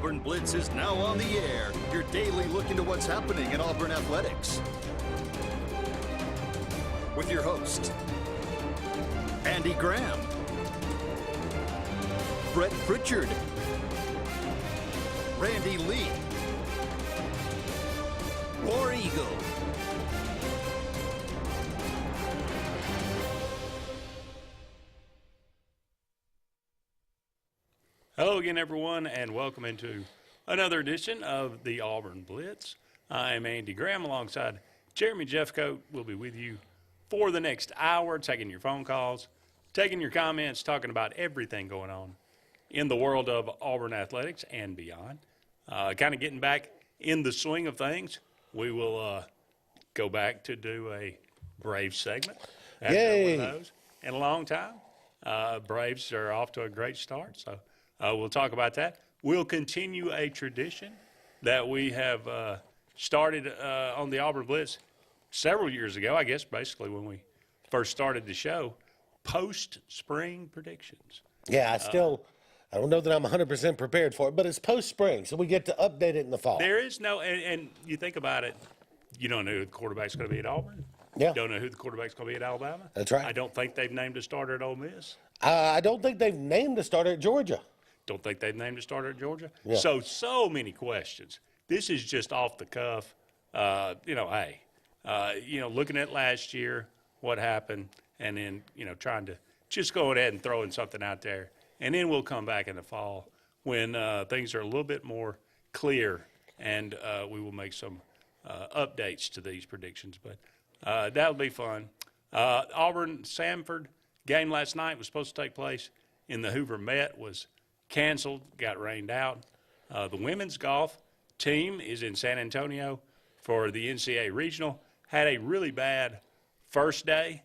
Auburn Blitz is now on the air, your daily look into what's happening in Auburn athletics. With your host, Andy Graham, Brett Pritchard, Randy Lee, War Eagle, hello again, everyone, and welcome into another edition of the Auburn Blitz. I'm Andy Graham alongside Jeremy Jeffcoat. We'll be with you for the next hour, taking your phone calls, taking your comments, talking about everything going on in the world of Auburn athletics and beyond. Kind of getting back in the swing of things. We will go back to do a Braves segment. Yay! One of those in a long time. Braves are off to a great start, so we'll talk about that. We'll continue a tradition that we have started on the Auburn Blitz several years ago, I guess, basically when we first started the show, post-spring predictions. Yeah, I don't know that I'm 100% prepared for it, but it's post-spring, so we get to update it in the fall. There is no, and you think about it, you don't know who the quarterback's going to be at Auburn. Yeah. You don't know who the quarterback's going to be at Alabama. That's right. I don't think they've named a starter at Ole Miss. I don't think they've named a starter at Georgia. Don't think they've named a starter at Georgia. Yeah. So many questions. This is just off the cuff. Looking at last year, what happened, and then, trying to just go ahead and throwing something out there. And then we'll come back in the fall when things are a little bit more clear, and we will make some updates to these predictions. But that'll be fun. Auburn-Samford game last night was supposed to take place in the Hoover Met, was canceled, got rained out. The women's golf team is in San Antonio for the NCAA Regional. Had a really bad first day.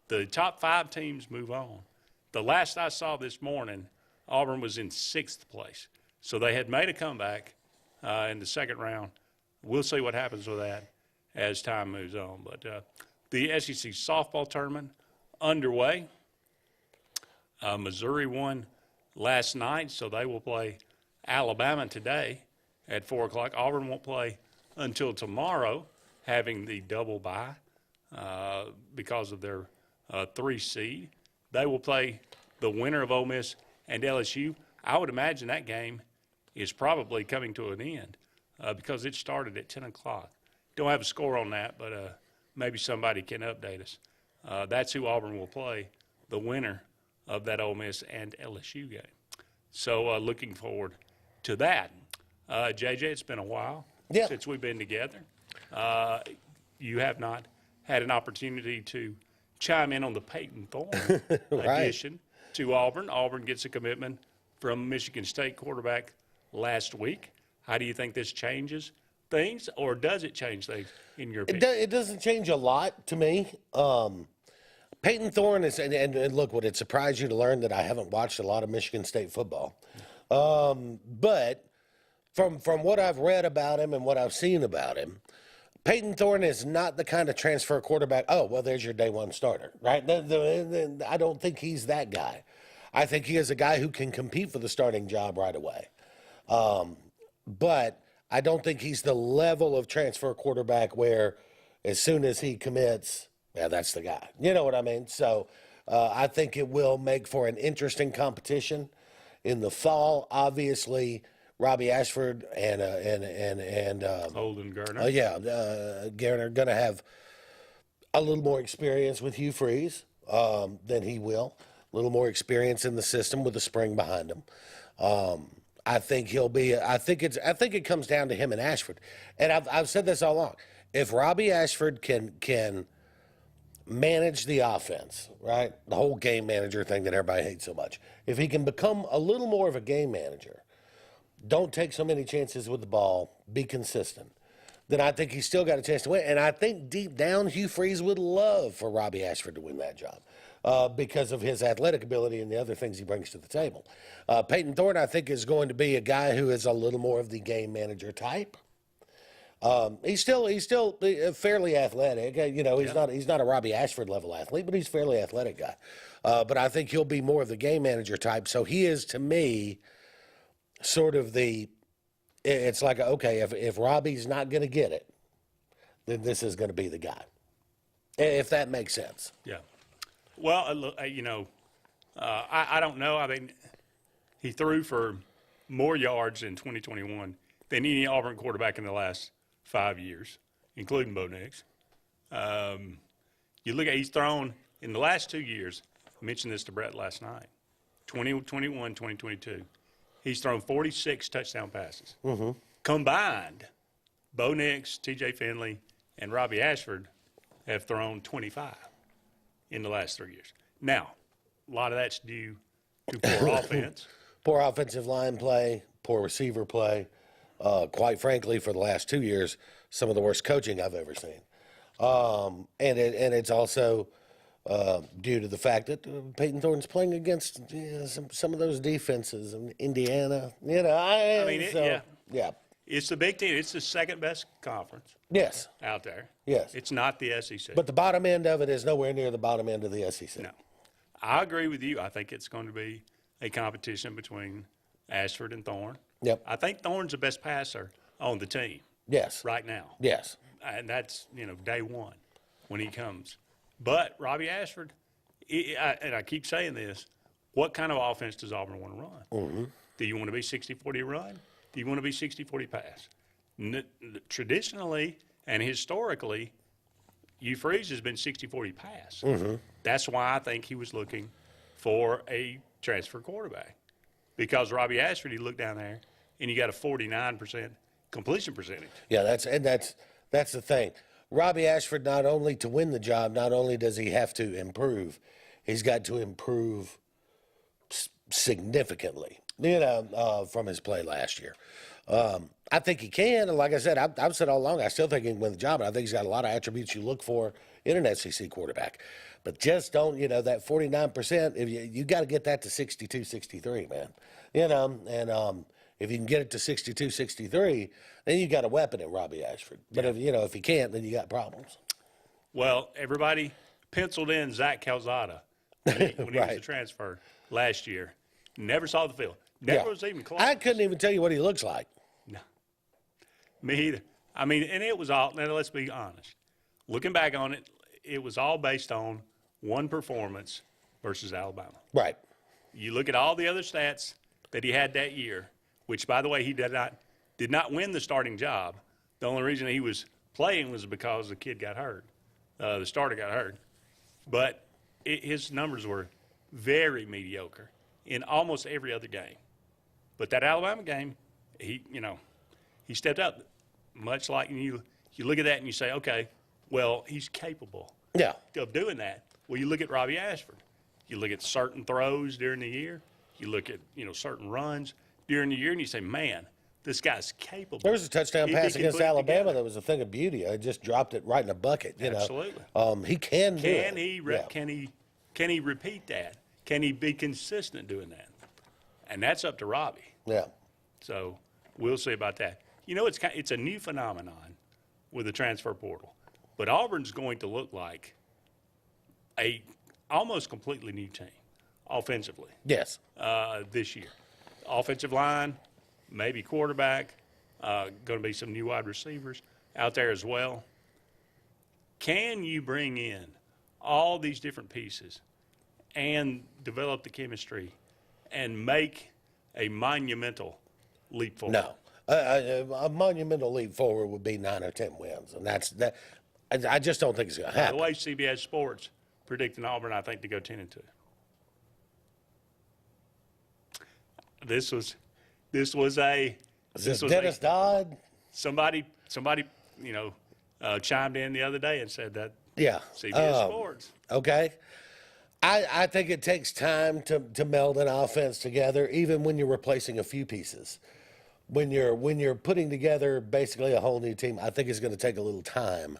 The top 5 teams move on. The last I saw this morning, Auburn was in 6th place. So they had made a comeback in the second round. We'll see what happens with that as time moves on. But the SEC softball tournament underway. Missouri won last night, so they will play Alabama today at 4 o'clock. Auburn won't play until tomorrow, having the double bye because of their 3 seed. They will play the winner of Ole Miss and LSU. I would imagine that game is probably coming to an end because it started at 10 o'clock. Don't have a score on that, but maybe somebody can update us. That's who Auburn will play, the winner of that Ole Miss and LSU game. So looking forward to that. JJ, it's been a while since we've been together. You have not had an opportunity to chime in on the Peyton Thorne addition to Auburn. Auburn gets a commitment from Michigan State quarterback last week. How do you think this changes things, or does it change things in your opinion? It doesn't change a lot to me. Peyton Thorne is, and look, would it surprise you to learn that I haven't watched a lot of Michigan State football? But from what I've read about him and what I've seen about him, Peyton Thorne is not the kind of transfer quarterback, oh, well, there's your day one starter, right? I don't think he's that guy. I think he is a guy who can compete for the starting job right away. But I don't think he's the level of transfer quarterback where as soon as he commits, yeah, that's the guy. You know what I mean? So I think it will make for an interesting competition in the fall. Obviously, Robbie Ashford and Holden Garner. Garner going to have a little more experience with Hugh Freeze than he will. A little more experience in the system with the spring behind him. I think he'll be. I think it comes down to him and Ashford. And I've said this all along. If Robbie Ashford can manage the offense, right? The whole game manager thing that everybody hates so much. If he can become a little more of a game manager, don't take so many chances with the ball, be consistent, then I think he's still got a chance to win. And I think deep down, Hugh Freeze would love for Robbie Ashford to win that job because of his athletic ability and the other things he brings to the table. Peyton Thorne, I think, is going to be a guy who is a little more of the game manager type. He's still fairly athletic. He's not a Robbie Ashford level athlete, but he's a fairly athletic guy. But I think he'll be more of the game manager type. So he is, to me, sort of the it's like, okay, if Robbie's not going to get it, then this is going to be the guy. If that makes sense. Yeah. Well, look, I don't know. I mean, he threw for more yards in 2021 than any Auburn quarterback in the last 5 years, including Bo Nix. You look at, he's thrown in the last 2 years. I mentioned this to Brett last night. 2021, 2022. He's thrown 46 touchdown passes. Mm-hmm. Combined, Bo Nix, T.J. Finley, and Robbie Ashford have thrown 25 in the last 3 years. Now, a lot of that's due to poor offense. Poor offensive line play, poor receiver play. Quite frankly, for the last 2 years, some of the worst coaching I've ever seen. And it's also due to the fact that Peyton Thorne's playing against some of those defenses in Indiana. Yeah. It's the Big Ten. It's the second best conference Yes. out there. Yes. It's not the SEC. But the bottom end of it is nowhere near the bottom end of the SEC. No. I agree with you. I think it's going to be a competition between Ashford and Thorne. Yep. I think Thorne's the best passer on the team Yes. right now. Yes. And that's, day one when he comes. But Robbie Ashford, and I keep saying this, what kind of offense does Auburn want to run? Mm-hmm. Do you want to be 60-40 run? Do you want to be 60-40 pass? Traditionally and historically, Hugh Freeze has been 60-40 pass. Mm-hmm. That's why I think he was looking for a transfer quarterback. Because Robbie Ashford, he looked down there, and you got a 49% completion percentage. Yeah, that's the thing. Robbie Ashford, not only to win the job, not only does he have to improve, he's got to improve significantly, from his play last year. I think he can, and like I said, I've said all along, I still think he can win the job, and I think he's got a lot of attributes you look for in an SEC quarterback. But just don't, that 49%, if you got to get that to 62, 63, man. If you can get it to 62, 63, then you got a weapon in Robbie Ashford. But if you can't, then you got problems. Well, everybody penciled in Zach Calzada when he Right. was a transfer last year. Never saw the field. Never was even close. I couldn't even tell you what he looks like. No. Me either. I mean, and it was all, now let's be honest. Looking back on it, it was all based on one performance versus Alabama. Right. You look at all the other stats that he had that year, which, by the way, he did not win the starting job. The only reason he was playing was because the kid got hurt. The starter got hurt. But his numbers were very mediocre in almost every other game. But that Alabama game, he stepped up. Much like you look at that and you say, okay, well, he's capable of doing that. Well, you look at Robbie Ashford. You look at certain throws during the year. You look at, certain runs during the year, and you say, man, this guy's capable. There was a touchdown If he pass can against put it Alabama together. that was a thing of beauty. I just dropped it right in a bucket. Absolutely. He can do it. Can he repeat that? Can he be consistent doing that? And that's up to Robbie. Yeah. So we'll see about that. It's a new phenomenon with the transfer portal, but Auburn's going to look like a almost completely new team offensively. Yes. This year. Offensive line, maybe quarterback, going to be some new wide receivers out there as well. Can you bring in all these different pieces and develop the chemistry and make a monumental leap forward? No. A monumental leap forward would be 9 or 10 wins, and that's that. I just don't think it's going to By happen. the way, CBS Sports predicting Auburn, I think, to go 10-2. This was Dennis Dodd? somebody chimed in the other day and said that Yeah. CBS Sports. Okay. I think it takes time to meld an offense together, even when you're replacing a few pieces. When you're putting together basically a whole new team, I think it's going to take a little time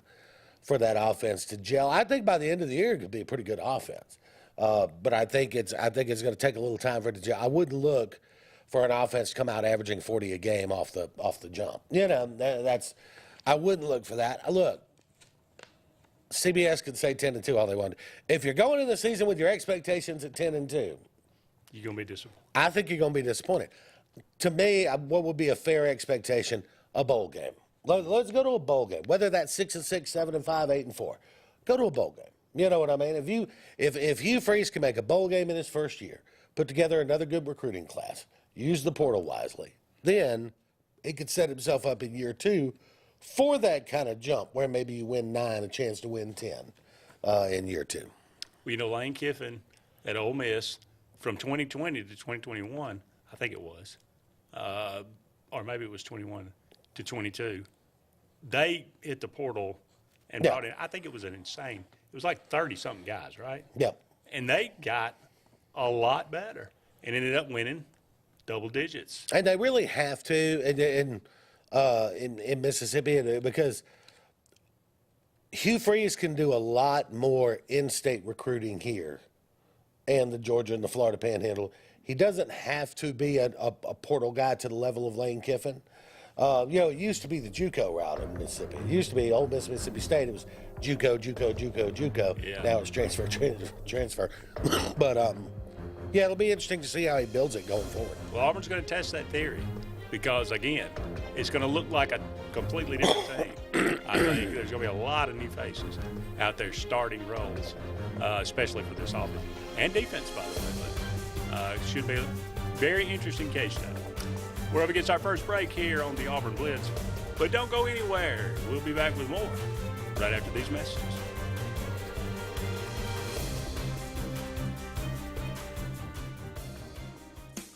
for that offense to gel. I think by the end of the year it could be a pretty good offense, but I think it's going to take a little time for it to gel. I wouldn't look for an offense to come out averaging 40 a game off the jump. I wouldn't look for that. Look, CBS can say 10-2 all they want. If you're going into the season with your expectations at 10-2, You're going to be disappointed. I think you're going to be disappointed. to me, what would be a fair expectation? A bowl game. Let's go to a bowl game. Whether that's 6-6, 7-5, 8-4, go to a bowl game. You know what I mean? If Hugh Freeze can make a bowl game in his first year, put together another good recruiting class, use the portal wisely, then it could set himself up in year 2 for that kind of jump where maybe you win 9, a chance to win 10 in year 2. Well, Lane Kiffin at Ole Miss from 2020 to 2021, I think it was, or maybe it was 21 to 22. They hit the portal and brought in, I think it was an insane, it was like 30-something guys, right? Yep. And they got a lot better and ended up winning double digits. And they really have to in Mississippi, because Hugh Freeze can do a lot more in-state recruiting here and the Georgia and the Florida Panhandle. He doesn't have to be a portal guy to the level of Lane Kiffin. It used to be the JUCO route in Mississippi. It used to be Ole Miss, Mississippi State. It was JUCO. Yeah. Now it's transfer. But, it'll be interesting to see how he builds it going forward. Well, Auburn's going to test that theory because, again, it's going to look like a completely different team. I think there's going to be a lot of new faces out there starting roles, especially for this offense and defense, by the way. But it should be a very interesting case study. We're up against our first break here on the Auburn Blitz, but don't go anywhere. We'll be back with more right after these messages.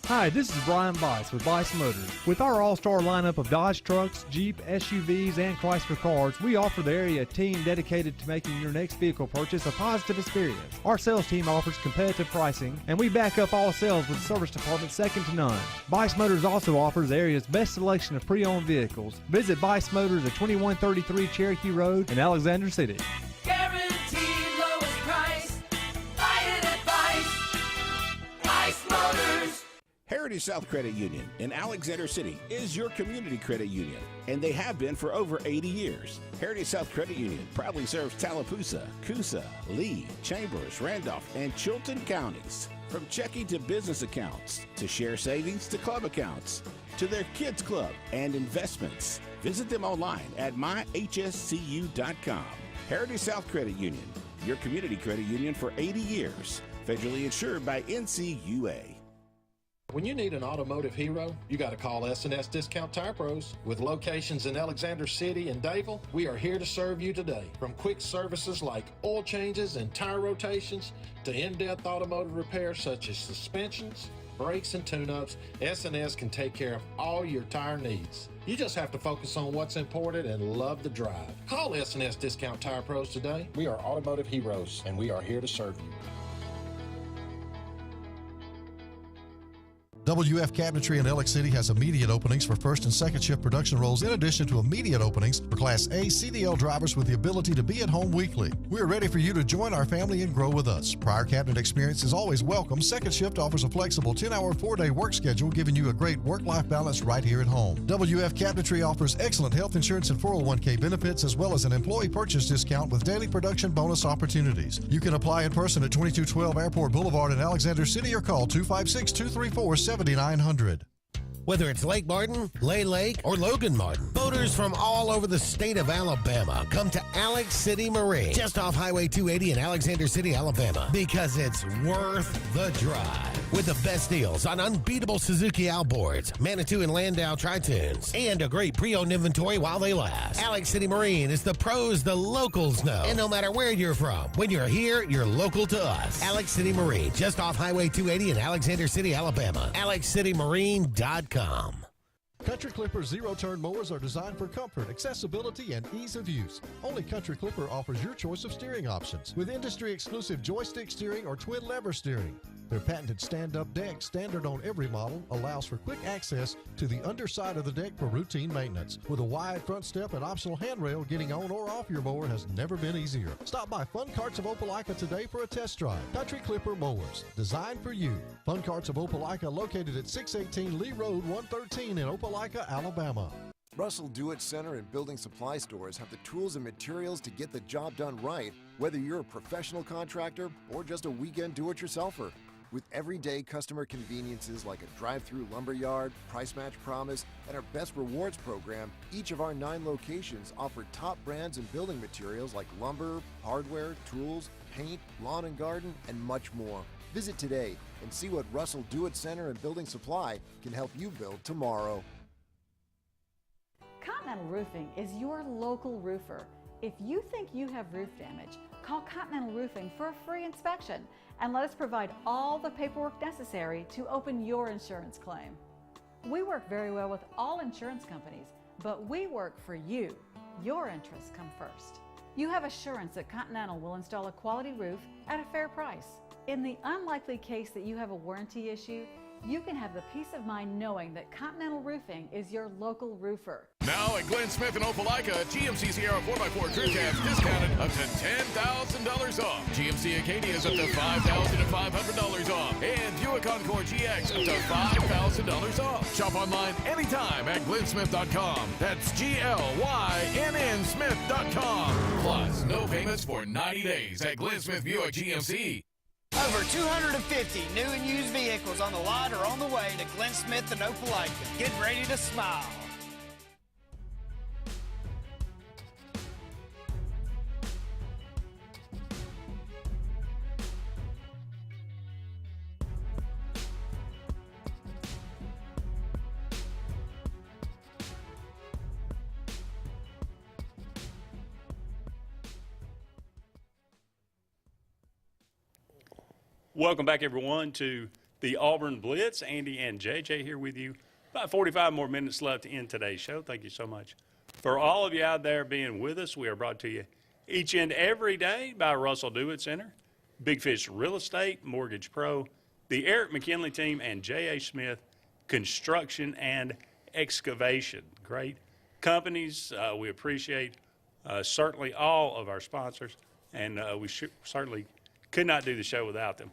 Hi, this is Brian Bice with Bice Motors. With our all-star lineup of Dodge trucks, Jeep, SUVs, and Chrysler cars, we offer the area a team dedicated to making your next vehicle purchase a positive experience. Our sales team offers competitive pricing, and we back up all sales with a service department second to none. Bice Motors also offers the area's best selection of pre-owned vehicles. Visit Bice Motors at 2133 Cherokee Road in Alexander City. Guaranteed lowest price. Buy it at Bice Motors. Heritage South Credit Union in Alexander City is your community credit union, and they have been for over 80 years. Heritage South Credit Union proudly serves Tallapoosa, Coosa, Lee, Chambers, Randolph, and Chilton counties. From checking to business accounts, to share savings to club accounts, to their kids club and investments. Visit them online at myhscu.com. Heritage South Credit Union, your community credit union for 80 years. Federally insured by NCUA. When you need an automotive hero, you got to call S&S Discount Tire Pros. With locations in Alexander City and Dayville, we are here to serve you today. From quick services like oil changes and tire rotations to in-depth automotive repairs such as suspensions, brakes, and tune-ups, S&S can take care of all your tire needs. You just have to focus on what's important and love the drive. Call S&S Discount Tire Pros today. We are automotive heroes, and we are here to serve you. WF Cabinetry in Alex City has immediate openings for first and second shift production roles in addition to immediate openings for Class A CDL drivers with the ability to be at home weekly. We are ready for you to join our family and grow with us. Prior cabinet experience is always welcome. Second shift offers a flexible 10-hour, 4-day work schedule, giving you a great work-life balance right here at home. WF Cabinetry offers excellent health insurance and 401k benefits, as well as an employee purchase discount with daily production bonus opportunities. You can apply in person at 2212 Airport Boulevard in Alexander City or call 256-234-7900. Whether it's Lake Martin, Lay Lake, or Logan Martin, boaters from all over the state of Alabama come to Alex City Marine, just off Highway 280 in Alexander City, Alabama, because it's worth the drive. With the best deals on unbeatable Suzuki outboards, Manitou and Landau Tritoons, and a great pre-owned inventory while they last. Alex City Marine is the pros the locals know. And no matter where you're from, when you're here, you're local to us. Alex City Marine, just off Highway 280 in Alexander City, Alabama. AlexCityMarine.com. Country Clipper zero-turn mowers are designed for comfort, accessibility, and ease of use. Only Country Clipper offers your choice of steering options with industry-exclusive joystick steering or twin-lever steering. Their patented stand-up deck, standard on every model, allows for quick access to the underside of the deck for routine maintenance. With a wide front step and optional handrail, getting on or off your mower has never been easier. Stop by Fun Carts of Opelika today for a test drive. Country Clipper mowers, designed for you. Fun Carts of Opelika, located at 618 Lee Road, 113 in Opelika, Alabama. Russell Do-It Center and building supply stores have the tools and materials to get the job done right, whether you're a professional contractor or just a weekend do-it-yourselfer. With everyday customer conveniences like a drive-through lumberyard, price match promise, and our best rewards program, each of our 9 locations offer top brands and building materials like lumber, hardware, tools, paint, lawn and garden, and much more. Visit today and see what Russell Do-It Center and Building Supply can help you build tomorrow. Continental Roofing is your local roofer. If you think you have roof damage, call Continental Roofing for a free inspection and let us provide all the paperwork necessary to open your insurance claim. We work very well with all insurance companies, but we work for you. Your interests come first. You have assurance that Continental will install a quality roof at a fair price. In the unlikely case that you have a warranty issue, you can have the peace of mind knowing that Continental Roofing is your local roofer. Now at Glenn Smith and Opelika, GMC Sierra 4x4 crew cabs discounted up to $10,000 off. GMC Acadia is up to $5,500 off. And Buick Encore GX up to $5,000 off. Shop online anytime at glennsmith.com. That's GLYNN Smith.com. Plus, no payments for 90 days at Glenn Smith Buick GMC. Over 250 new and used vehicles on the lot or on the way to Glenn Smith and Opelika. Get ready to smile. Welcome back, everyone, to the Auburn Blitz. Andy and JJ here with you. About 45 more minutes left in today's show. Thank you so much for all of you out there being with us. We are brought to you each and every day by Russell Do-It Center, Big Fish Real Estate, Mortgage Pro, the Eric McKinley team, and J.A. Smith Construction and Excavation. Great companies. We appreciate certainly all of our sponsors, and we certainly could not do the show without them.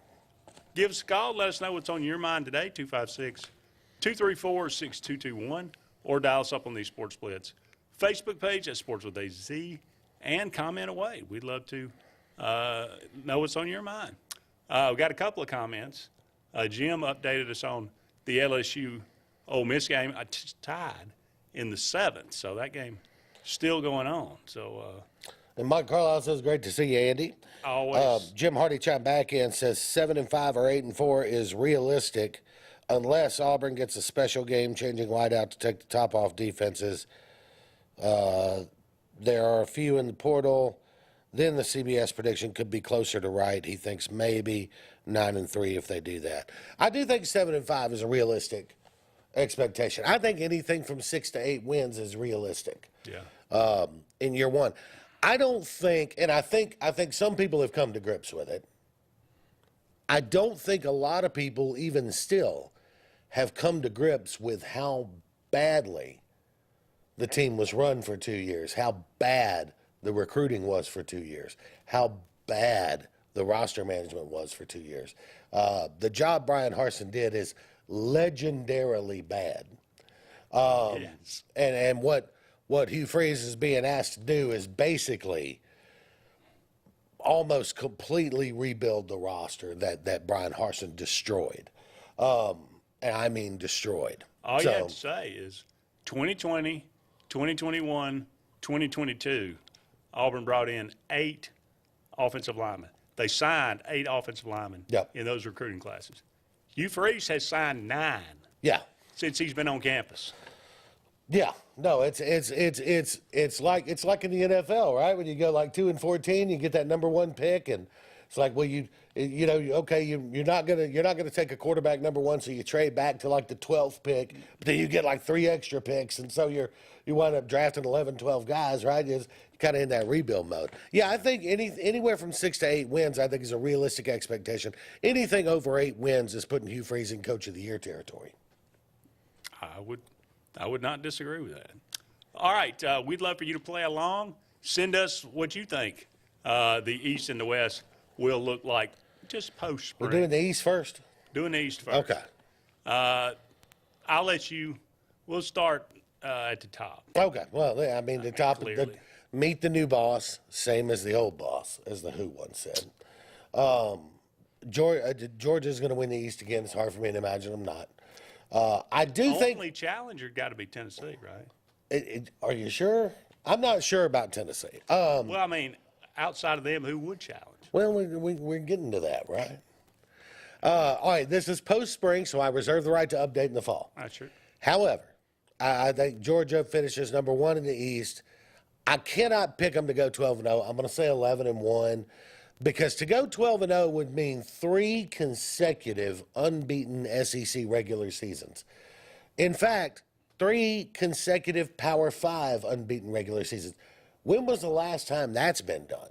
Give us a call. Let us know what's on your mind today, 256-234-6221, or dial us up on the Sports Blitz Facebook page at Sports with a Z, and comment away. We'd love to know what's on your mind. We've got a couple of comments. Jim updated us on the LSU Ole Miss game. Tied in the 7th, so that game still going on. So. And Mike Carlisle says, great to see you, Andy. Always. Jim Hardy chimed back in, says 7-5 or 8-4 is realistic unless Auburn gets a special game-changing wideout to take the top off defenses. There are a few in the portal. Then the CBS prediction could be closer to right. He thinks maybe 9-3 if they do that. I do think 7-5 is a realistic expectation. I think anything from 6 to 8 wins is realistic. Yeah. In year one. I don't think, and I think some people have come to grips with it. I don't think a lot of people even still have come to grips with how badly the team was run for 2 years, how bad the recruiting was for 2 years, how bad the roster management was for 2 years. The job Brian Harsin did is legendarily bad. Yes. And what Hugh Freeze is being asked to do is basically almost completely rebuild the roster that Brian Harsin destroyed. And I mean destroyed. All you have to say is 2020, 2021, 2022, Auburn brought in 8 offensive linemen. They signed 8 offensive linemen in those recruiting classes. Hugh Freeze has signed 9 since he's been on campus. Yeah, no, it's like in the NFL, right? When you go like 2-14, you get that number 1 pick, and it's like, well, you're not gonna take a quarterback number 1, so you trade back to like the 12th pick, but then you get like 3 extra picks, and so you wind up drafting 11, 12 guys, right? You're kind of in that rebuild mode. Yeah, I think anywhere from 6 to 8 wins, I think is a realistic expectation. Anything over 8 wins is putting Hugh Freeze in Coach of the Year territory. I would not disagree with that. All right, we'd love for you to play along. Send us what you think the East and the West will look like just post-spring. We're doing the East first? Doing the East first. Okay. I'll let you – we'll start at the top. Okay. Well, I mean, the top – meet the new boss, same as the old boss, as the Who once said. Georgia's going to win the East again. It's hard for me to imagine them not. I do think. Only challenger got to be Tennessee, right? Are you sure? I'm not sure about Tennessee. Well, I mean, outside of them, who would challenge? Well, we're getting to that, right? All right, this is post-spring, so I reserve the right to update in the fall. That's true. However, I think Georgia finishes number 1 in the East. I cannot pick them to go 12-0. I'm going to say 11-1 because to go 12-0 would mean 3 consecutive unbeaten SEC regular seasons. In fact, 3 consecutive Power 5 unbeaten regular seasons. When was the last time that's been done?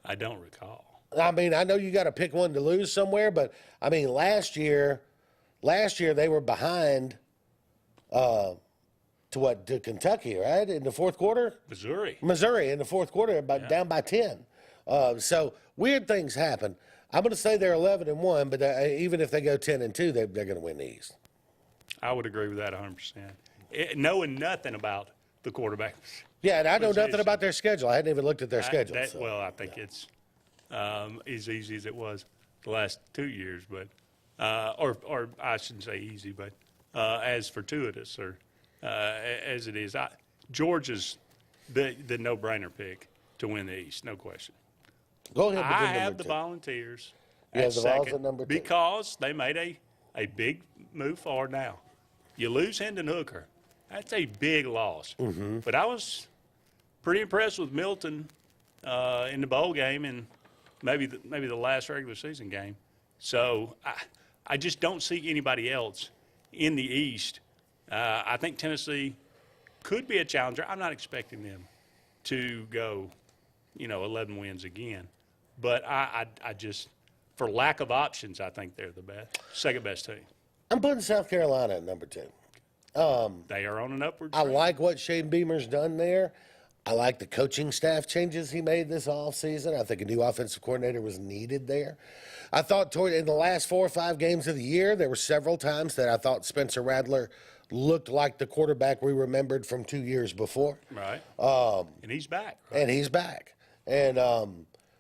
I don't recall. I mean, I know you got to pick one to lose somewhere, but I mean, last year they were behind to Kentucky, right? In the fourth quarter? Missouri in the fourth quarter, down by 10. So weird things happen. I'm going to say they're 11-1, but even if they go 10-2, they're going to win the East. I would agree with that 100%. Knowing nothing about the quarterbacks. Yeah, and I know nothing about their schedule. I hadn't even looked at their schedule. Well, I think it's as easy as it was the last 2 years, but or I shouldn't say easy, but as fortuitous or as it is. Georgia's the no-brainer pick to win the East, no question. Go ahead. I have the Volunteers at at second at number 2. because they made a big move forward now. You lose Hendon Hooker. That's a big loss. Mm-hmm. But I was pretty impressed with Milton in the bowl game and maybe the last regular season game. So I just don't see anybody else in the East. I think Tennessee could be a challenger. I'm not expecting them to go, 11 wins again. But I just, for lack of options, I think they're the second best team. I'm putting South Carolina at number 2. They are on an upward I trend. like what Shane Beamer's done there. I like the coaching staff changes he made this offseason. I think a new offensive coordinator was needed there. I thought in the last 4 or 5 games of the year, there were several times that I thought Spencer Rattler looked like the quarterback we remembered from 2 years before. Right. And he's back. Right? And he's back. And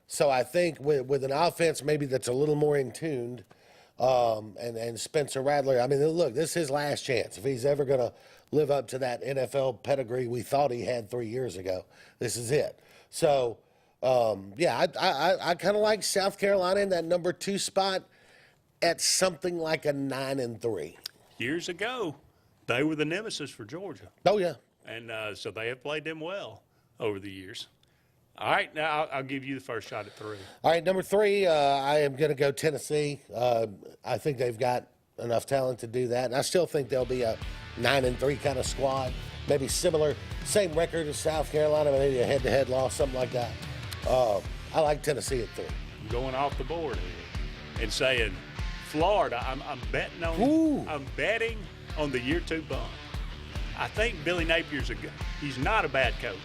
so I think with an offense maybe that's a little more in tuned, and Spencer Rattler, I mean, look, this is his last chance. If he's ever going to live up to that NFL pedigree we thought he had 3 years ago, this is it. So, I kind of like South Carolina in that number 2 spot at something like a 9-3. Years ago, they were the nemesis for Georgia. Oh, yeah. And so they have played them well over the years. All right, now I'll give you the first shot at 3. All right, number 3, I am going to go Tennessee. I think they've got enough talent to do that. And I still think they'll be a 9-3 kind of squad. Maybe same record as South Carolina, maybe a head-to-head loss, something like that. I like Tennessee at 3. I'm going off the board here and saying Florida. I'm betting on the year 2 bump. I think Billy Napier's he's not a bad coach.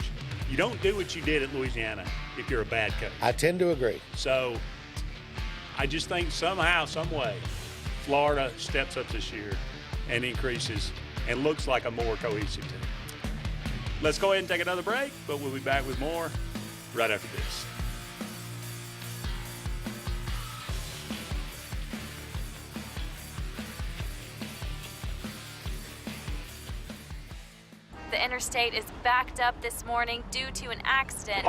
You don't do what you did at Louisiana if you're a bad coach. I tend to agree. So I just think somehow, some way, Florida steps up this year and increases and looks like a more cohesive team. Let's go ahead and take another break, but we'll be back with more right after this. The interstate is backed up this morning due to an accident.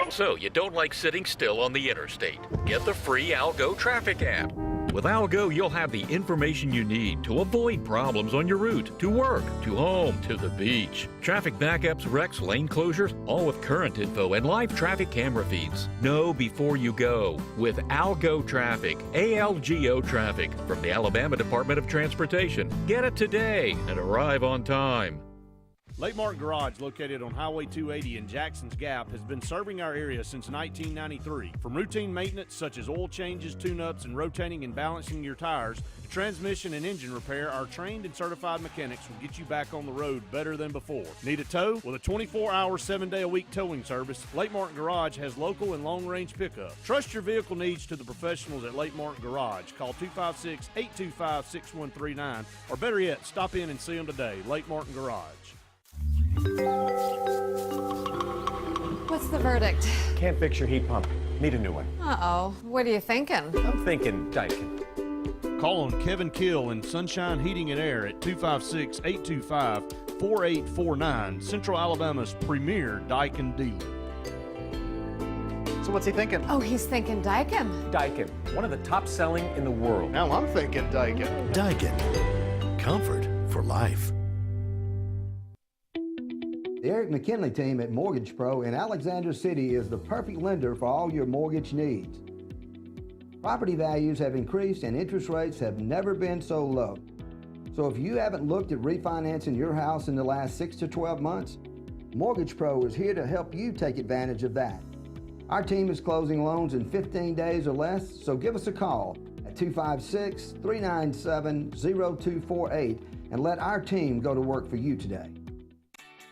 So you don't like sitting still on the interstate? Get the free Algo traffic app. With Algo, you'll have the information you need to avoid problems on your route, to work, to home, to the beach. Traffic backups, wrecks, lane closures, all with current info and live traffic camera feeds. Know before you go with Algo Traffic, ALGO Traffic from the Alabama Department of Transportation. Get it today and arrive on time. Lake Martin Garage, located on Highway 280 in Jackson's Gap, has been serving our area since 1993. From routine maintenance such as oil changes, tune-ups, and rotating and balancing your tires, to transmission and engine repair, our trained and certified mechanics will get you back on the road better than before. Need a tow? With a 24-hour, 7-day-a-week towing service, Lake Martin Garage has local and long-range pickup. Trust your vehicle needs to the professionals at Lake Martin Garage. Call 256-825-6139, or better yet, stop in and see them today. Lake Martin Garage. What's the verdict? Can't fix your heat pump. Need a new one. Uh-oh. What are you thinking? I'm thinking Daikin. Call on Kevin Kill in Sunshine Heating and Air at 256-825-4849, Central Alabama's premier Daikin dealer. So what's he thinking? Oh, he's thinking Daikin. Daikin, one of the top selling in the world. Now I'm thinking Daikin. Daikin. Comfort for life. The Eric McKinley team at Mortgage Pro in Alexander City is the perfect lender for all your mortgage needs. Property values have increased and interest rates have never been so low. So if you haven't looked at refinancing your house in the last 6 to 12 months, Mortgage Pro is here to help you take advantage of that. Our team is closing loans in 15 days or less, so give us a call at 256-397-0248 and let our team go to work for you today.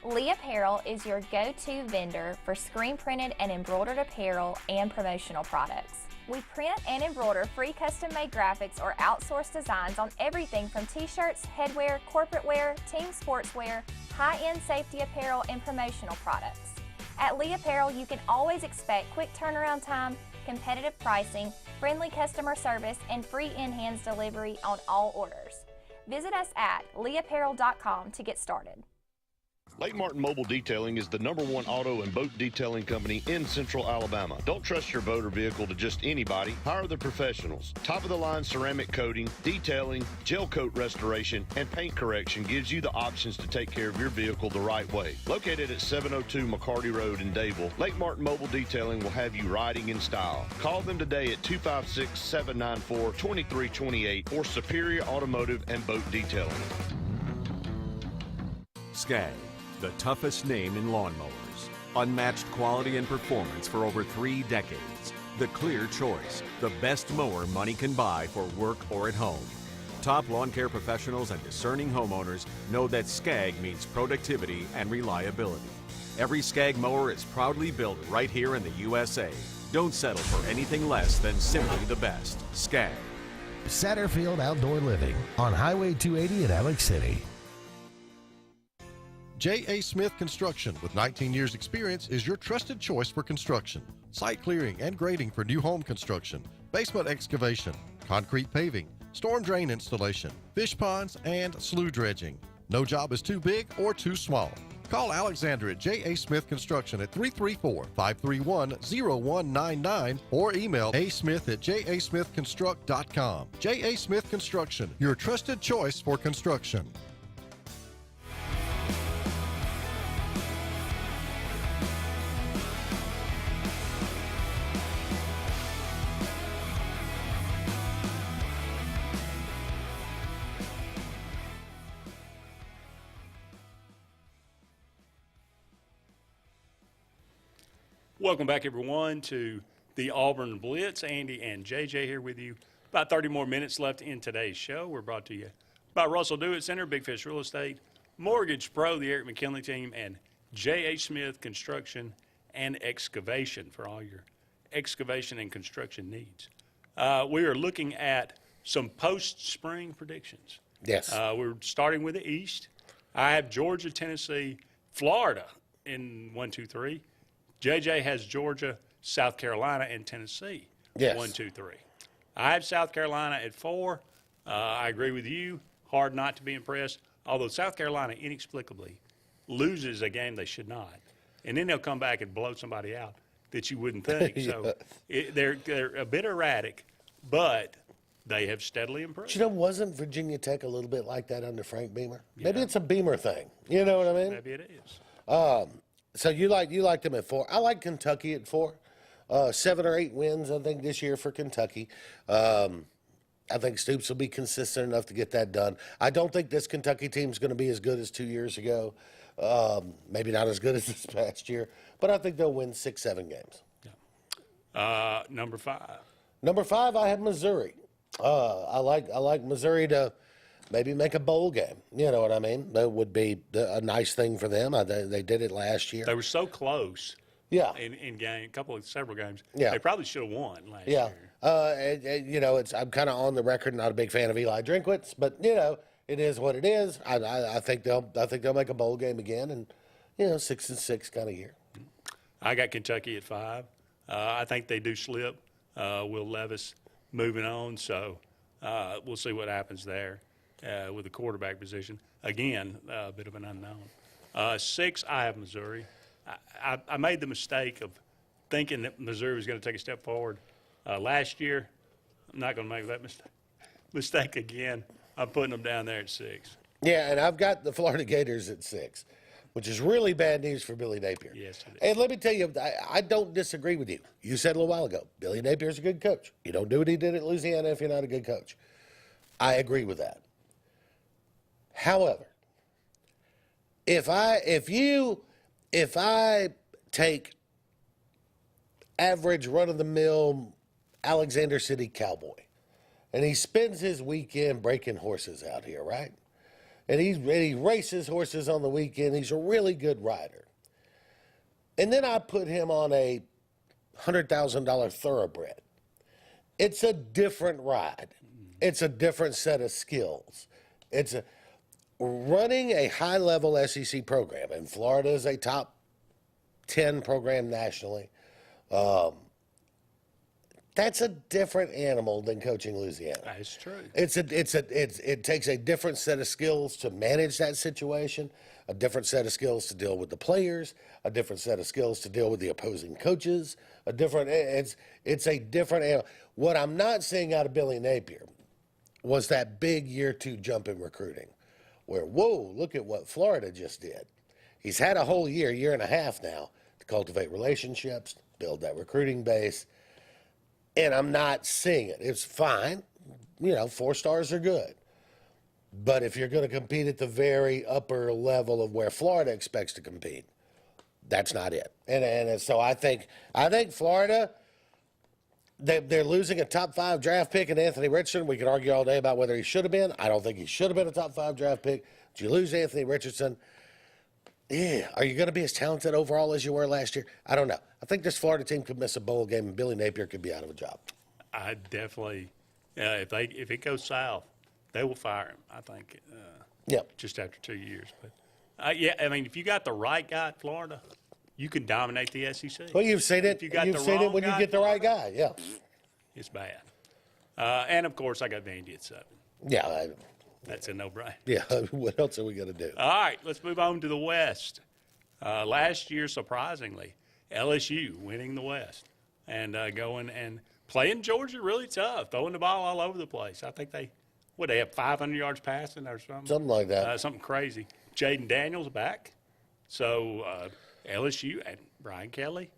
Lee Apparel is your go-to vendor for screen printed and embroidered apparel and promotional products. We print and embroider free custom-made graphics or outsourced designs on everything from t-shirts, headwear, corporate wear, team sportswear, high-end safety apparel, and promotional products. At Lee Apparel, you can always expect quick turnaround time, competitive pricing, friendly customer service, and free in-hands delivery on all orders. Visit us at leeapparel.com to get started. Lake Martin Mobile Detailing is the #1 auto and boat detailing company in Central Alabama. Don't trust your boat or vehicle to just anybody. Hire the professionals. Top-of-the-line ceramic coating, detailing, gel coat restoration, and paint correction gives you the options to take care of your vehicle the right way. Located at 702 McCarty Road in Dayville, Lake Martin Mobile Detailing will have you riding in style. Call them today at 256-794-2328 or Superior Automotive and Boat Detailing. Skag, the toughest name in lawnmowers. Unmatched quality and performance for over 3 decades. The clear choice, the best mower money can buy for work or at home. Top lawn care professionals and discerning homeowners know that Skag means productivity and reliability. Every Skag mower is proudly built right here in the USA. Don't settle for anything less than simply the best. Skag. Satterfield Outdoor Living on Highway 280 in Alex City. J.A. Smith Construction, with 19 years experience, is your trusted choice for construction. Site clearing and grading for new home construction, basement excavation, concrete paving, storm drain installation, fish ponds, and slough dredging. No job is too big or too small. Call Alexander at J.A. Smith Construction at 334-531-0199 or email asmith@jasmithconstruct.com. J.A. Smith Construction, your trusted choice for construction. Welcome back, everyone, to the Auburn Blitz. Andy and JJ here with you. About 30 more minutes left in today's show. We're brought to you by Russell Dewitt Center, Big Fish Real Estate, Mortgage Pro, the Eric McKinley team, and J.A. Smith Construction and Excavation for all your excavation and construction needs. We are looking at some post-spring predictions. Yes. We're starting with the East. I have Georgia, Tennessee, Florida in 1, 2, 3. JJ has Georgia, South Carolina, and Tennessee. Yes. 1, 2, 3. I have South Carolina at 4. I agree with you. Hard not to be impressed. Although South Carolina inexplicably loses a game they should not, and then they'll come back and blow somebody out that you wouldn't think. So they're a bit erratic, but they have steadily improved. But wasn't Virginia Tech a little bit like that under Frank Beamer? Yeah. Maybe it's a Beamer thing. You know what I mean? Maybe it is. So you like them at 4. I like Kentucky at 4. 7 or 8 wins, I think, this year for Kentucky. I think Stoops will be consistent enough to get that done. I don't think this Kentucky team is going to be as good as 2 years ago. Maybe not as good as this past year, but I think they'll win 6, 7 games. Yeah. Number 5. Number 5, I have Missouri. I like Missouri to maybe make a bowl game. You know what I mean? That would be a nice thing for them. They did it last year. They were so close. Yeah. In game, several games. Yeah. They probably should have won last year. Yeah. I'm kind of on the record, not a big fan of Eli Drinkwitz, but it is what it is. I think they'll make a bowl game again, and 6-6 kind of year. I got Kentucky at 5. I think they do slip. Will Levis moving on, so we'll see what happens there with the quarterback position. Again, a bit of an unknown. 6, I have Missouri. I made the mistake of thinking that Missouri was going to take a step forward last year. I'm not going to make that mistake again. I'm putting them down there at 6. Yeah, and I've got the Florida Gators at 6, which is really bad news for Billy Napier. Yes, it is. And let me tell you, I don't disagree with you. You said a little while ago, Billy Napier's a good coach. You don't do what he did at Louisiana if you're not a good coach. I agree with that. However, if I take average run-of-the-mill Alexander City cowboy, and he spends his weekend breaking horses out here, right? And he races horses on the weekend. He's a really good rider. And then I put him on a $100,000 thoroughbred. It's a different ride. It's a different set of skills. Running a high-level SEC program, and Florida is a top 10 program nationally. That's a different animal than coaching Louisiana. That's true. It takes a different set of skills to manage that situation, a different set of skills to deal with the players, a different set of skills to deal with the opposing coaches, it's a different animal. What I'm not seeing out of Billy Napier was that big year 2 jump in recruiting where, whoa, look at what Florida just did. He's had a whole year and a half now to cultivate relationships, build that recruiting base. And I'm not seeing it. It's fine. 4 stars are good. But if you're going to compete at the very upper level of where Florida expects to compete, that's not it. And so I think Florida, they're losing a top 5 draft pick in Anthony Richardson. We could argue all day about whether he should have been. I don't think he should have been a top 5 draft pick. Did you lose Anthony Richardson? Yeah. Are you going to be as talented overall as you were last year? I don't know. I think this Florida team could miss a bowl game, and Billy Napier could be out of a job. I definitely, if it goes south, they will fire him, I think, just after 2 years. But, if you got the right guy at Florida, you can dominate the SEC. Well, you've seen it. You've seen it when you get the right guy, yeah. It's bad. And, of course, I got Vandy at 7. Yeah, that's a no-brainer. Yeah, what else are we going to do? All right, let's move on to the West. Last year, surprisingly, LSU winning the West and going and playing Georgia really tough, throwing the ball all over the place. I think they have 500 yards passing or something? Something like that. Something crazy. Jaden Daniels back. So LSU and Brian Kelly.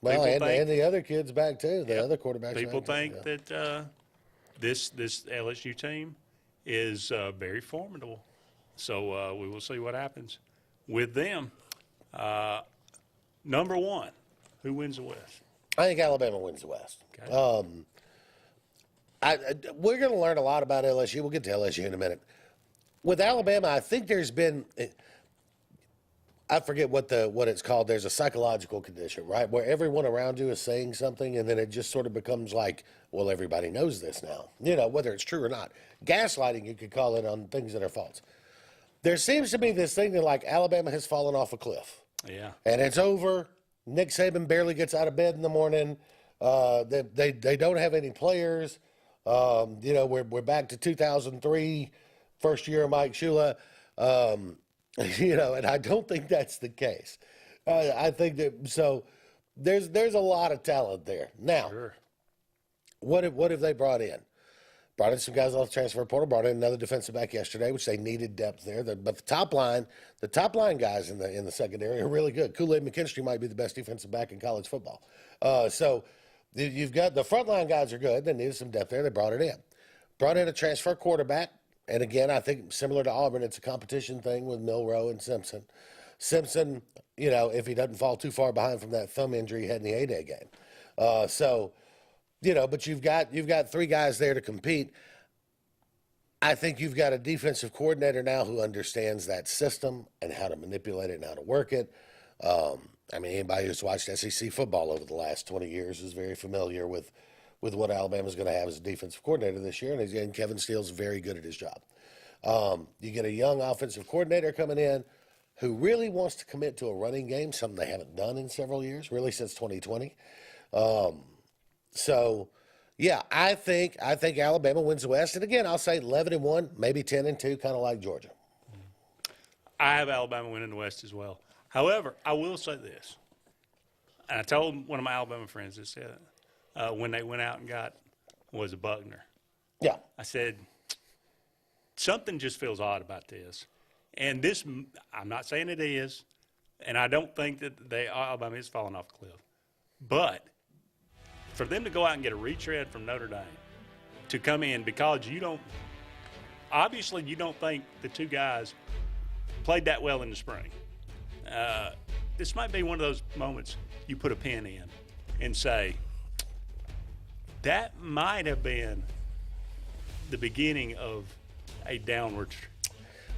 Well, and the other kids back too, the other quarterbacks. People think that this LSU team is very formidable. So we will see what happens with them. Number 1, who wins the West? I think Alabama wins the West. Okay. We're going to learn a lot about LSU. We'll get to LSU in a minute. With Alabama, I think there's been, I forget what it's called. There's a psychological condition, right, where everyone around you is saying something, and then it just sort of becomes like, well, everybody knows this now, whether it's true or not. Gaslighting, you could call it, on things that are false. There seems to be this thing that, like, Alabama has fallen off a cliff. Yeah. And it's over. Nick Saban barely gets out of bed in the morning. They don't have any players. We're back to 2003, first year of Mike Shula. And I don't think that's the case. I think that, so there's a lot of talent there. Now, what have they brought in? Brought in some guys off the transfer portal, brought in another defensive back yesterday, which they needed depth there. But the top line guys in the secondary are really good. Kool-Aid McKinstry might be the best defensive back in college football. So you've got the front line guys are good. They needed some depth there. They brought it in. Brought in a transfer quarterback. And again, I think similar to Auburn, it's a competition thing with Milroe and Simpson. Simpson, if he doesn't fall too far behind from that thumb injury he had in the A-Day game. But you've got 3 guys there to compete. I think you've got a defensive coordinator now who understands that system and how to manipulate it and how to work it. Anybody who's watched SEC football over the last 20 years is very familiar with what Alabama's going to have as a defensive coordinator this year, and Kevin Steele's very good at his job. You get a young offensive coordinator coming in who really wants to commit to a running game, something they haven't done in several years, really since 2020. So, yeah, I think Alabama wins the West. And again, I'll say 11-1, maybe 10-2, kind of like Georgia. I have Alabama winning the West as well. However, I will say this, and I told one of my Alabama friends this when they went out and got Buckner. Yeah. I said, something just feels odd about this. And this, I'm not saying it is, and I don't think that Alabama is falling off a cliff. But for them to go out and get a retread from Notre Dame to come in because you don't think the two guys played that well in the spring. This might be one of those moments you put a pin in and say, that might have been the beginning of a downward.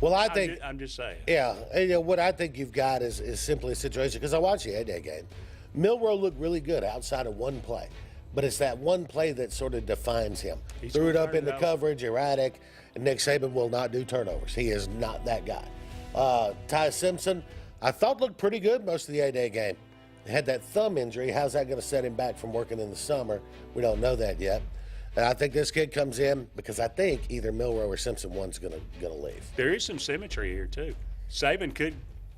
Well, I think I'm just saying. Yeah, and, what I think you've got is simply a situation, because I watched the A-Day game. Milroe looked really good outside of one play, but it's that one play that sort of defines him. Threw it up in the coverage, erratic, and Nick Saban will not do turnovers. He is not that guy. Ty Simpson, I thought looked pretty good most of the A-Day game. He had that thumb injury. How's that going to set him back from working in the summer? We don't know that yet. And I think this kid comes in because I think either Milroe or Simpson one's going to leave. There is some symmetry here too. Saban could,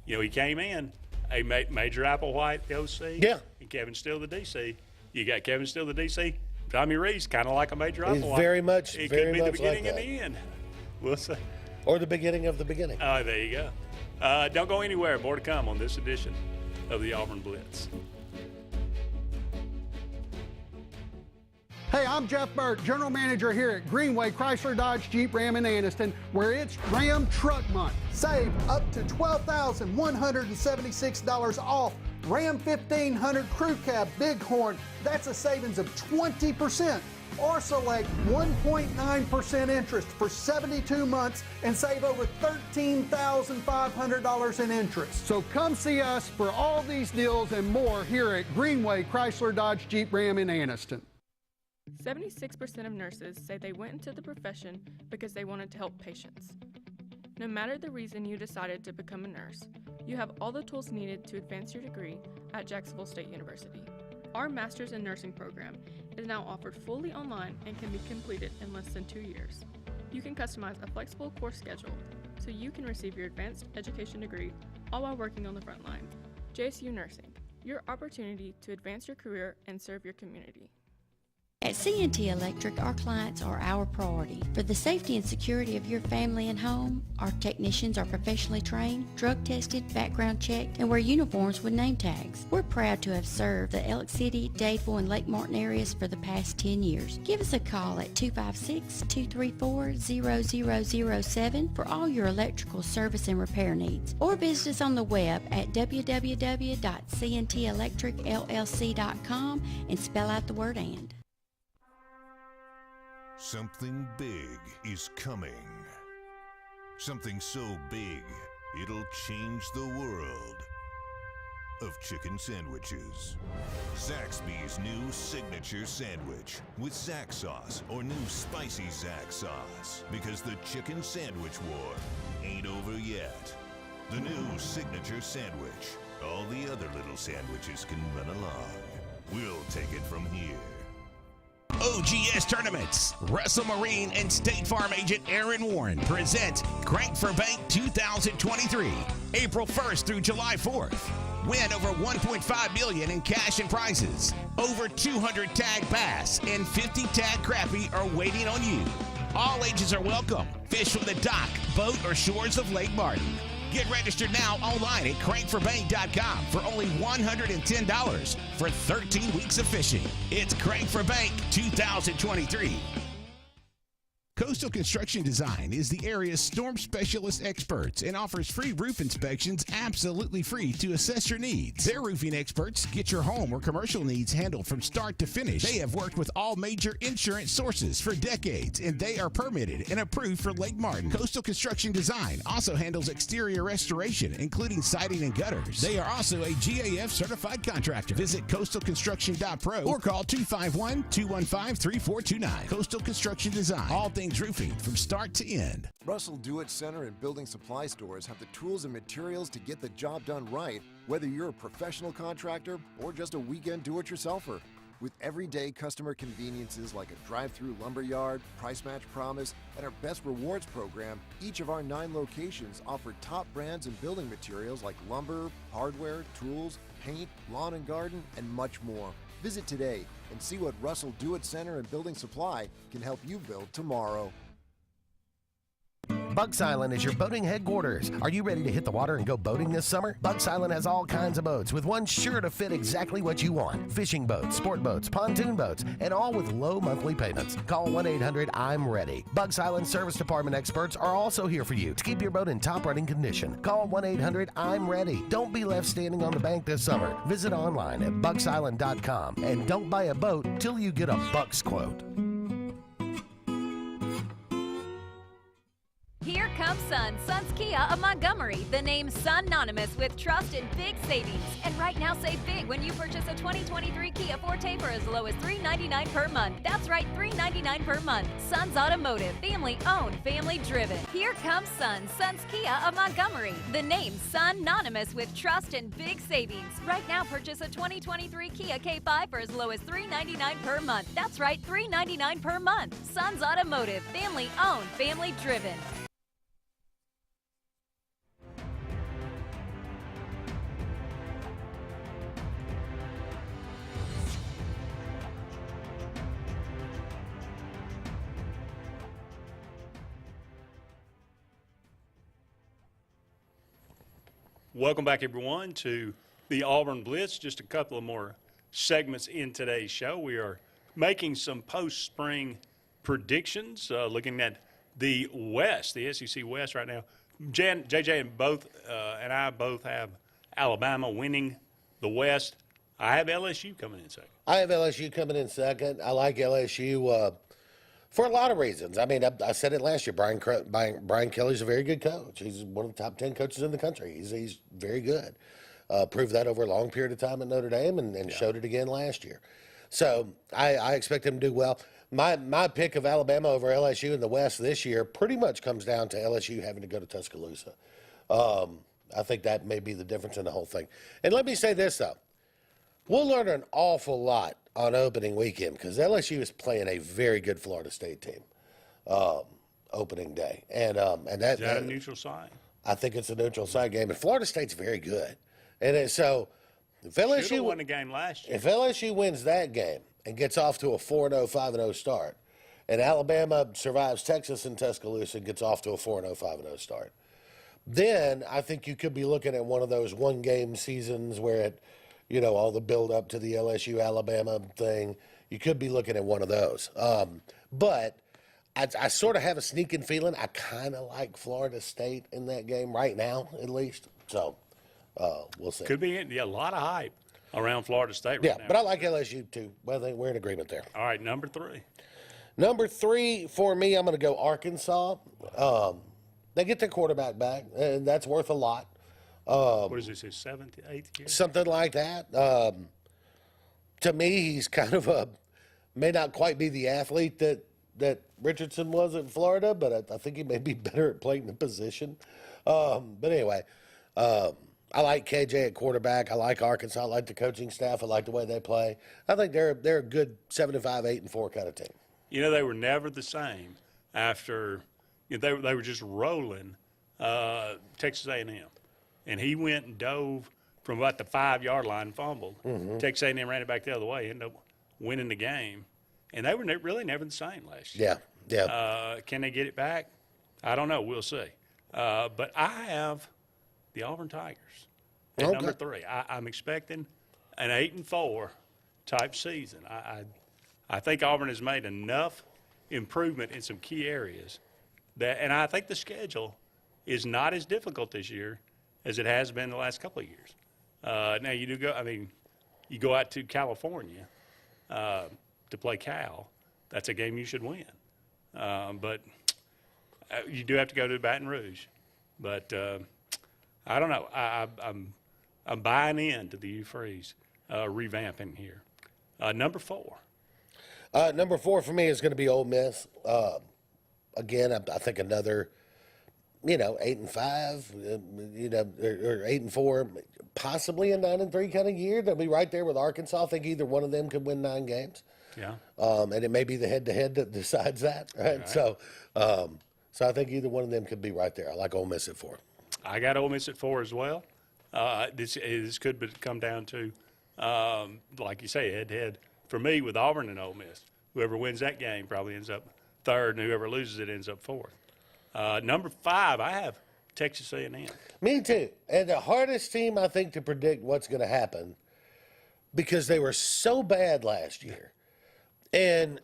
he came in a Major Applewhite, the OC. Yeah. And Kevin Steele, the DC. You got Kevin Steele, the DC. Tommy Rees, kind of like a Major He's Applewhite. very much, It very could be much the beginning like and that. the end. We'll see. Or the beginning of the beginning. Oh, there you go. Don't go anywhere. More to come on this edition of the Auburn Blitz. Hey, I'm Jeff Burt, General Manager here at Greenway Chrysler Dodge Jeep Ram in Anniston, where it's Ram Truck Month. Save up to $12,176 off Ram 1500 Crew Cab Bighorn. That's a savings of 20%. Or select 1.9% interest for 72 months and save over $13,500 in interest. So come see us for all these deals and more here at Greenway Chrysler Dodge Jeep Ram in Anniston. 76% of nurses say they went into the profession because they wanted to help patients. No matter the reason you decided to become a nurse, you have all the tools needed to advance your degree at Jacksonville State University. Our Master's in Nursing program is now offered fully online and can be completed in less than 2 years. You can customize a flexible course schedule so you can receive your advanced education degree all while working on the front line. JSU Nursing, your opportunity to advance your career and serve your community. At C&T Electric, our clients are our priority. For the safety and security of your family and home, our technicians are professionally trained, drug tested, background checked, and wear uniforms with name tags. We're proud to have served the Elk City, Dadeville, and Lake Martin areas for the past 10 years. Give us a call at 256-234-0007 for all your electrical service and repair needs, or visit us on the web at www.cntelectricllc.com and spell out the word "and." Something big is coming. Something so big, it'll change the world of chicken sandwiches. Zaxby's new signature sandwich with Zax sauce or new spicy Zax sauce. Because the chicken sandwich war ain't over yet. The new signature sandwich. All the other little sandwiches can run along. We'll take it from here. OGS Tournaments. Russell Marine and State Farm agent Aaron Warren present Crank for Bank 2023, April 1st through July 4th. Win over $1.5 million in cash and prizes. Over 200 tag bass and 50 tag crappie are waiting on you. All ages are welcome. Fish from the dock, boat, or shores of Lake Martin. Get registered now online at crankforbank.com for only $110 for 13 weeks of fishing. It's Crank for Bank 2023. Coastal Construction Design is the area's storm specialist experts and offers free roof inspections absolutely free to assess your needs. Their roofing experts get your home or commercial needs handled from start to finish. They have worked with all major insurance sources for decades, and they are permitted and approved for Lake Martin. Coastal Construction Design also handles exterior restoration, including siding and gutters. They are also a GAF certified contractor. Visit coastalconstruction.pro or call 251-215-3429. Coastal Construction Design. All things roofing from start to end. Russell Do-It Center and building supply stores have the tools and materials to get the job done right, whether you're a professional contractor or just a weekend do-it-yourselfer. With everyday customer conveniences like a drive-through lumberyard, price match promise, and our Best Rewards program, each of our 9 locations offer top brands and building materials like lumber, hardware, tools, paint, lawn and garden, and much more. Visit today and see what Russell Do-It Center and Building Supply can help you build tomorrow. Bugs Island is your boating headquarters. Are you ready to hit the water and go boating this summer? Bugs Island has all kinds of boats, with one sure to fit exactly what you want. Fishing boats, sport boats, pontoon boats, and all with low monthly payments. Call 1-800-I'm-READY. Bugs Island Service Department experts are also here for you to keep your boat in top running condition. Call 1-800-I'm-READY. Don't be left standing on the bank this summer. Visit online at bugsisland.com and don't buy a boat till you get a Bucks quote. Here comes Sun, Sun's Kia of Montgomery. The name synonymous with trust and big savings. And right now, save big when you purchase a 2023 Kia Forte for as low as $399 per month. That's right, $399 per month. Sun's Automotive, family owned, family driven. Here comes Sun, Sun's Kia of Montgomery. The name synonymous with trust and big savings. Right now, purchase a 2023 Kia K5 for as low as $399 per month. That's right, $399 per month. Sun's Automotive, family owned, family driven. Welcome back, everyone, to the Auburn Blitz. Just a couple of more segments in today's show. We are making some post-spring predictions, looking at the West, the SEC West right now. JJ and I both have Alabama winning the West. I have LSU coming in second. I have LSU coming in second. I like LSU for a lot of reasons. I mean, I said it last year. Brian Kelly's a very good coach. He's one of the top 10 coaches in the country. He's very good. Proved that over a long period of time at Notre Dame and showed it again last year. So I expect him to do well. My pick of Alabama over LSU in the West this year pretty much comes down to LSU having to go to Tuscaloosa. I think that may be the difference in the whole thing. And let me say this, though. We'll learn an awful lot on opening weekend because LSU is playing a very good Florida State team opening day. And Is that a neutral site? I think it's a neutral site game. And Florida State's very good. And so if LSU won the game last year. If LSU wins that game and gets off to a 4-0, 5-0 start, and Alabama survives Texas and Tuscaloosa and gets off to a 4-0, 5-0 start, then I think you could be looking at one of those one-game seasons where it, all the build-up to the LSU-Alabama thing, you could be looking at one of those. But I sort of have a sneaking feeling I kind of like Florida State in that game right now, at least. So we'll see. Could be a lot of hype around Florida State right now. Yeah, but I like LSU too. Well, I think we're in agreement there. All right, number 3. Number 3 for me, I'm going to go Arkansas. They get their quarterback back, and that's worth a lot. What is this, his 7th, 8th year? Something like that. To me, he's kind of may not quite be the athlete that Richardson was in Florida, but I think he may be better at playing the position. But anyway, I like KJ at quarterback. I like Arkansas. I like the coaching staff. I like the way they play. I think they're a good 7-5, 8-4 kind of team. They were never the same after they were just rolling Texas A&M. And he went and dove from about the 5-yard line and fumbled. Mm-hmm. Texas A&M ran it back the other way, ended up winning the game. And they were really never the same last year. Yeah. Can they get it back? I don't know. We'll see. But I have the Auburn Tigers at number 3. I'm expecting an 8-4 type season. I think Auburn has made enough improvement in some key areas and I think the schedule is not as difficult this year as it has been the last couple of years. Now you go out to California to play Cal. That's a game you should win. But you do have to go to Baton Rouge. But I don't know. I'm buying into the Hugh Freeze revamping here. Number 4. Number 4 for me is going to be Ole Miss. Again, I think another 8-5, or 8-4, possibly a 9-3 kind of year. They'll be right there with Arkansas. I think either one of them could win 9 games. Yeah. And it may be the head-to-head that decides that, right? So I think either one of them could be right there. I like Ole Miss at 4. I got Ole Miss at 4 as well. This could come down to, like you say, head-to-head. For me, with Auburn and Ole Miss, whoever wins that game probably ends up 3rd, and whoever loses it ends up 4th. Number 5, I have Texas A&M. Me too. And the hardest team, I think, to predict what's going to happen, because they were so bad last year. And,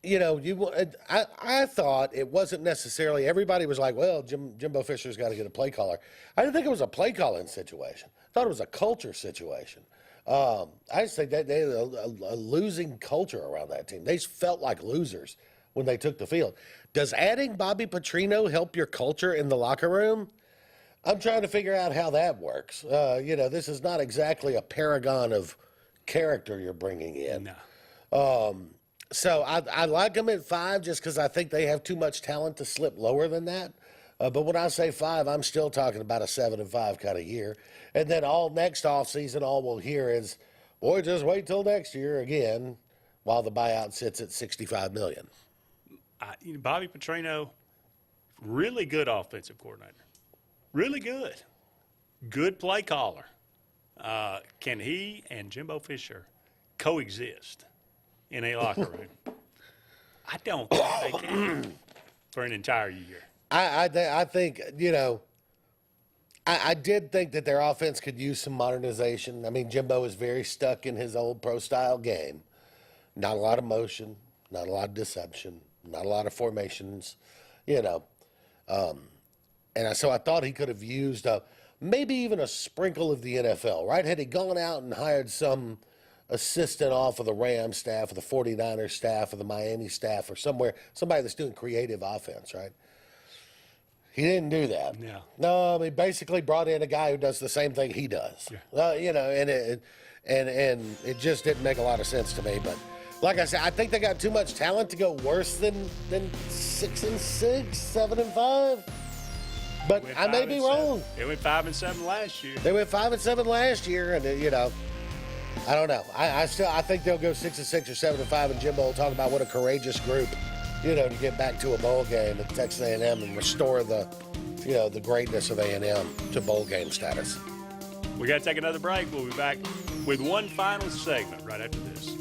I thought it wasn't necessarily, everybody was like, well, Jimbo Fisher's got to get a play caller. I didn't think it was a play calling situation. I thought it was a culture situation. I just think that they had a losing culture around that team. They felt like losers when they took the field. Does adding Bobby Petrino help your culture in the locker room? I'm trying to figure out how that works. This is not exactly a paragon of character you're bringing in. No. So I like them at 5 just because I think they have too much talent to slip lower than that. But when I say 5, I'm still talking about a 7-5 kind of year. And then all next offseason, all we'll hear is, boy, just wait till next year again, while the buyout sits at $65 million. Bobby Petrino, really good offensive coordinator. Really good. Good play caller. Can he and Jimbo Fisher coexist in a locker room? I don't think they can for an entire year. I think, I did think that their offense could use some modernization. I mean, Jimbo is very stuck in his old pro-style game. Not a lot of motion, not a lot of deception, not a lot of formations, And so I thought he could have used maybe even a sprinkle of the NFL, right? Had he gone out and hired some assistant off of the Rams staff or the 49ers staff or the Miami staff or somebody that's doing creative offense, right? He didn't do that. Yeah. No, he basically brought in a guy who does the same thing he does. Yeah. And it just didn't make a lot of sense to me. But like I said, I think they got too much talent to go worse than 6-6, 7-5. But I may be wrong. They went 5-7 last year. They went 5-7 last year, and I don't know. I think they'll go 6-6 or 7-5, and Jimbo will talk about what a courageous group. To get back to a bowl game at Texas A&M and restore the greatness of A&M to bowl game status. We got to take another break. We'll be back with one final segment right after this.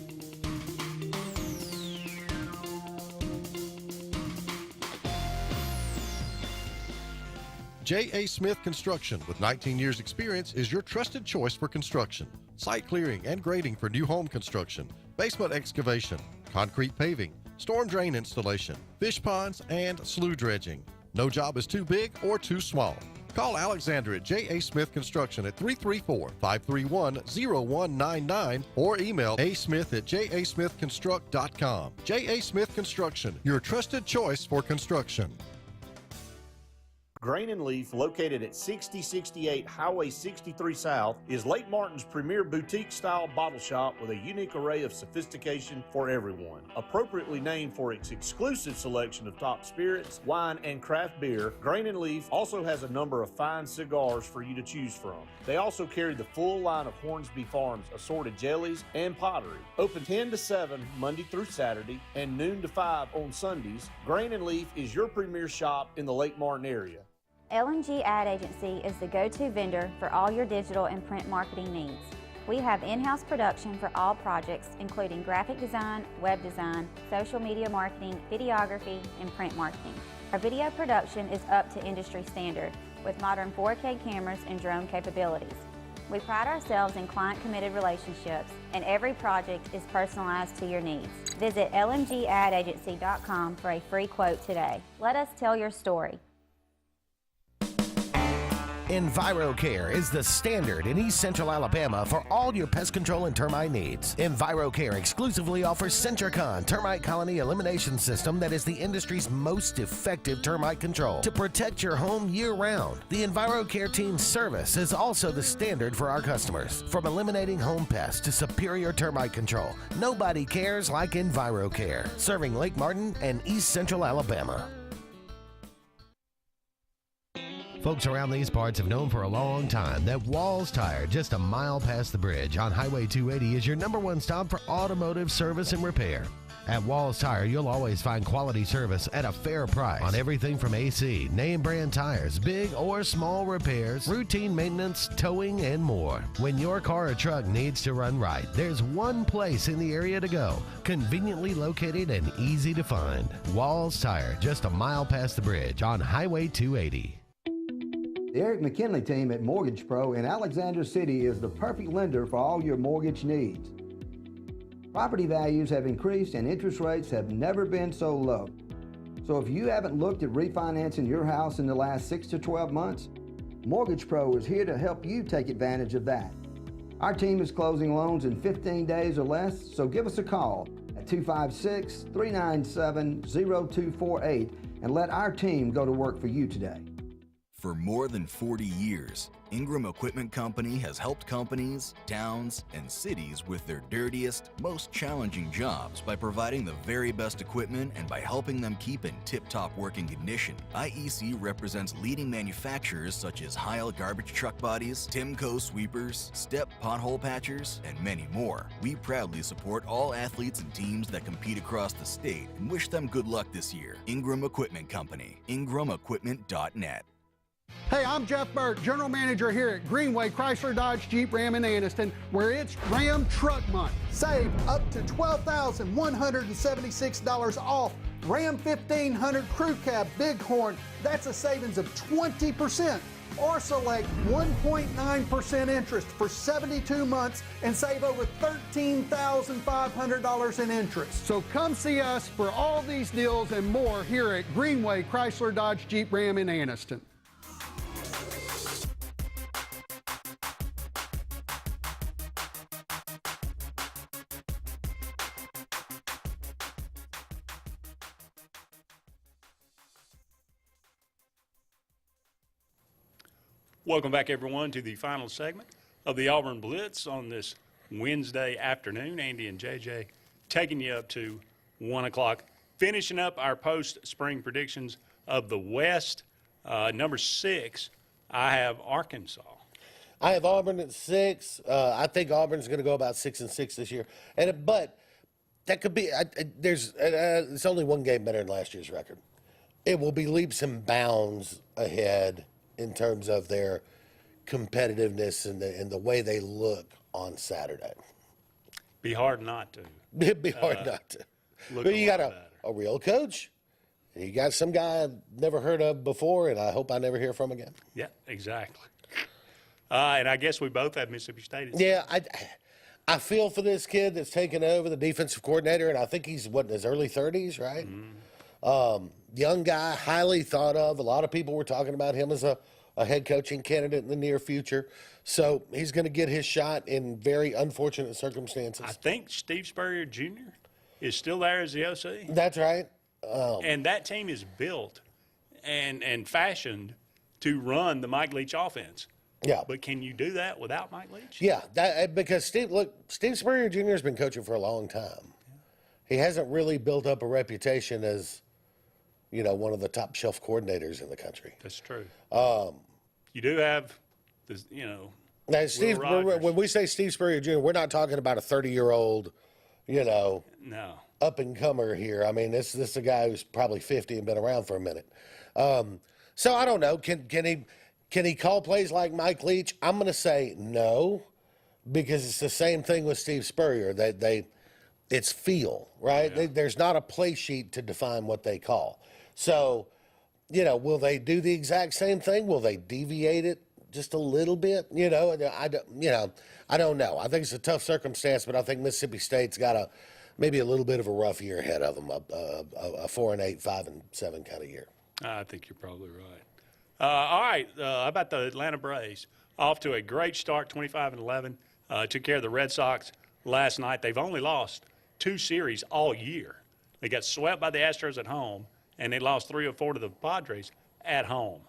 J.A. Smith Construction, with 19 years experience, is your trusted choice for construction. Site clearing and grading for new home construction, basement excavation, concrete paving, storm drain installation, fish ponds, and slough dredging. No job is too big or too small. Call Alexander at J.A. Smith Construction at 334-531-0199 or email asmith@jasmithconstruct.com. J.A. Smith Construction, your trusted choice for construction. Grain and Leaf, located at 6068 Highway 63 South, is Lake Martin's premier boutique-style bottle shop with a unique array of sophistication for everyone. Appropriately named for its exclusive selection of top spirits, wine, and craft beer, Grain and Leaf also has a number of fine cigars for you to choose from. They also carry the full line of Hornsby Farms assorted jellies and pottery. Open 10 to 7 Monday through Saturday and noon to 5 on Sundays, Grain and Leaf is your premier shop in the Lake Martin area. LMG Ad Agency is the go-to vendor for all your digital and print marketing needs. We have in-house production for all projects, including graphic design, web design, social media marketing, videography, and print marketing. Our video production is up to industry standard with modern 4K cameras and drone capabilities. We pride ourselves in client-committed relationships, and every project is personalized to your needs. Visit lmgadagency.com for a free quote today. Let us tell your story. EnviroCare is the standard in East Central Alabama for all your pest control and termite needs. EnviroCare exclusively offers Centricon termite colony elimination system that is the industry's most effective termite control to protect your home year-round. The EnviroCare team's service is also the standard for our customers. From eliminating home pests to superior termite control, nobody cares like EnviroCare, serving Lake Martin and East Central Alabama. Folks around these parts have known for a long time that Walls Tire, just a mile past the bridge on Highway 280, is your #1 stop for automotive service and repair. At Walls Tire, you'll always find quality service at a fair price on everything from AC, name brand tires, big or small repairs, routine maintenance, towing, and more. When your car or truck needs to run right, there's one place in the area to go, conveniently located and easy to find. Walls Tire, just a mile past the bridge on Highway 280. The Eric McKinley team at Mortgage Pro in Alexander City is the perfect lender for all your mortgage needs. Property values have increased and interest rates have never been so low. So if you haven't looked at refinancing your house in the last 6 to 12 months, Mortgage Pro is here to help you take advantage of that. Our team is closing loans in 15 days or less, so give us a call at 256-397-0248 and let our team go to work for you today. For more than 40 years, Ingram Equipment Company has helped companies, towns, and cities with their dirtiest, most challenging jobs by providing the very best equipment and by helping them keep in tip-top working condition. IEC represents leading manufacturers such as Heil garbage truck bodies, Timco sweepers, Step pothole patchers, and many more. We proudly support all athletes and teams that compete across the state and wish them good luck this year. Ingram Equipment Company, ingramequipment.net. Hey, I'm Jeff Burke, General Manager here at Greenway Chrysler Dodge Jeep Ram in Anniston, where it's Ram Truck Month. Save up to $12,176 off Ram 1500 Crew Cab Bighorn. That's a savings of 20%. Or select 1.9% interest for 72 months and save over $13,500 in interest. So come see us for all these deals and more here at Greenway Chrysler Dodge Jeep Ram in Anniston. Welcome back, everyone, to the final segment of the Auburn Blitz on this Wednesday afternoon. Andy and JJ taking you up to 1 o'clock, finishing up our post-spring predictions of the West. Number 6, I have Arkansas. I have Auburn at 6. I think Auburn's going to go about 6-6 this year. But that could be. It's only one game better than last year's record. It will be leaps and bounds ahead in terms of their competitiveness and the way they look on Saturday. Be hard not to. It'd be hard not to. But you got a real coach. You got some guy I've never heard of before, and I hope I never hear from again. Yeah, exactly. And I guess we both have Mississippi State. Yeah, I feel for this kid that's taken over, the defensive coordinator, and I think he's, in his early 30s, right? Mm-hmm. Young guy, highly thought of. A lot of people were talking about him as a head coaching candidate in the near future. So he's going to get his shot in very unfortunate circumstances. I think Steve Spurrier Jr. is still there as the OC. That's right. And that team is built and fashioned to run the Mike Leach offense. Yeah. But can you do that without Mike Leach? Yeah, because Steve Spurrier Jr. has been coaching for a long time. He hasn't really built up a reputation as, one of the top shelf coordinators in the country. That's true. You do have, Now, Steve, when we say Steve Spurrier Jr., we're not talking about a 30-year-old, no, up-and-comer here. I mean, this is a guy who's probably 50 and been around for a minute. So I don't know. Can he call plays like Mike Leach? I'm going to say no, because it's the same thing with Steve Spurrier. It's feel, right? Yeah. There's not a play sheet to define what they call. So, will they do the exact same thing? Will they deviate it just a little bit? I don't know. I think it's a tough circumstance, but I think Mississippi State's got maybe a little bit of a rough year ahead of them, a 4-8, 5-7 kind of year. I think you're probably right. All right, how about the Atlanta Braves? Off to a great start, 25-11. Took care of the Red Sox last night. They've only lost 2 series all year. They got swept by the Astros at home, and they lost 3 or 4 to the Padres at home.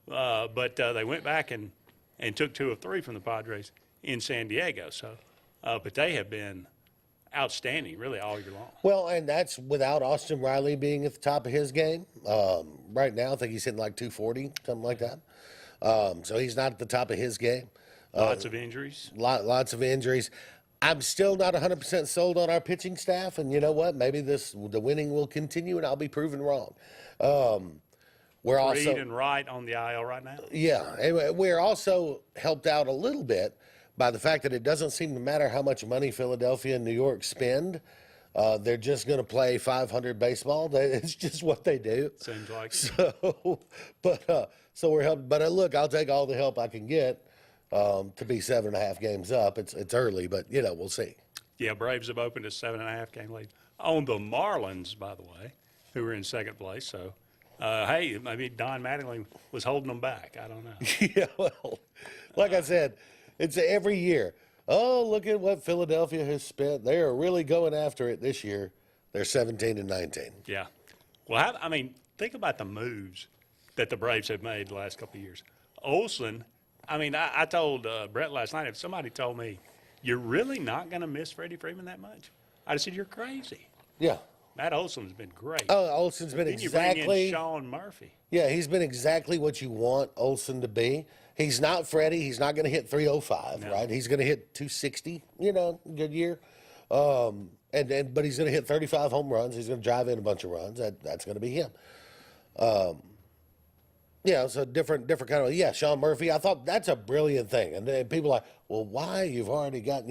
But they went back and took 2 of 3 from the Padres in San Diego. So, but they have been outstanding really all year long. Well, and that's without Austin Riley being at the top of his game. Right now, I think he's hitting like 240, something like that. So he's not at the top of his game. Lots of injuries. Lots of injuries. I'm still not 100% sold on our pitching staff, and you know what? Maybe the winning will continue, and I'll be proven wrong. We're also Reed and Wright on the IL right now. Yeah, and we're also helped out a little bit by the fact that it doesn't seem to matter how much money Philadelphia and New York spend. They're just going to play 500 baseball. It's just what they do. Seems like so. So we're helped. But look, I'll take all the help I can get to be 7.5 games up. It's early, but we'll see. Yeah, Braves have opened a 7.5 game lead on the Marlins, by the way, who are in second place. So, hey, maybe Don Mattingly was holding them back. I don't know. Yeah, well, like I said, it's every year. Oh, look at what Philadelphia has spent. They are really going after it this year. They're 17-19. Yeah. Well, think about the moves that the Braves have made the last couple of years. Olsen, I told Brett last night, if somebody told me, you're really not going to miss Freddie Freeman that much, I just said, you're crazy. Yeah. Matt Olson's been great. Oh, Olson's been then exactly. You bring in Sean Murphy. Yeah, he's been exactly what you want Olsen to be. He's not Freddie. He's not going to hit 305, right? He's going to hit 260, good year. But he's going to hit 35 home runs. He's going to drive in a bunch of runs. That's going to be him. So different kind of, Sean Murphy. I thought that's a brilliant thing. And then people are like, well, why? You've already got,